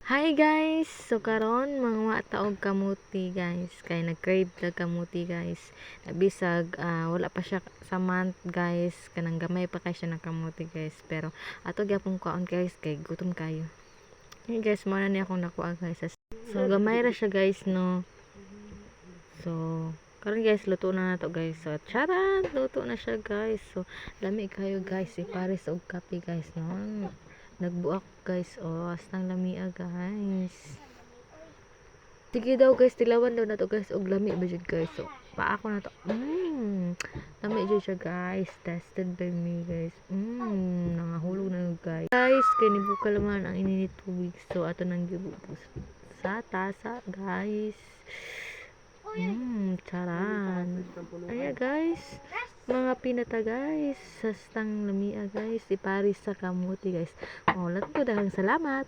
Hi guys! So karon mga taog kamuti guys. Kay nag-crave ta kamuti guys. Nabisag wala pa siya sa month guys. Kanang gamay pa kay siya ng kamuti guys. Pero ato gyapon kaon guys kay gutom kayo. Hey guys, mo na ni akong nakuha guys. So gamay ra siya guys no. So karon guys luto na nato guys. So charan, luto na siya guys. So lami kayo guys. Ipares og kape guys no. Nagbuak guys, astang lamia guys. Sige daw guys, tilawan daw na to guys, og lami ba jud guys. So, paako na to. Lami jud siya guys. Tested by me guys. Nangahulog na yun guys. Guys, kay nibuka laman ang ininit tubig. So, ato nang gibubos sa tasa guys. Charan. Ayan guys. Mga pinata guys. Sastang lamia guys. Iparis sa kamuti guys. Ulat po, dagang salamat.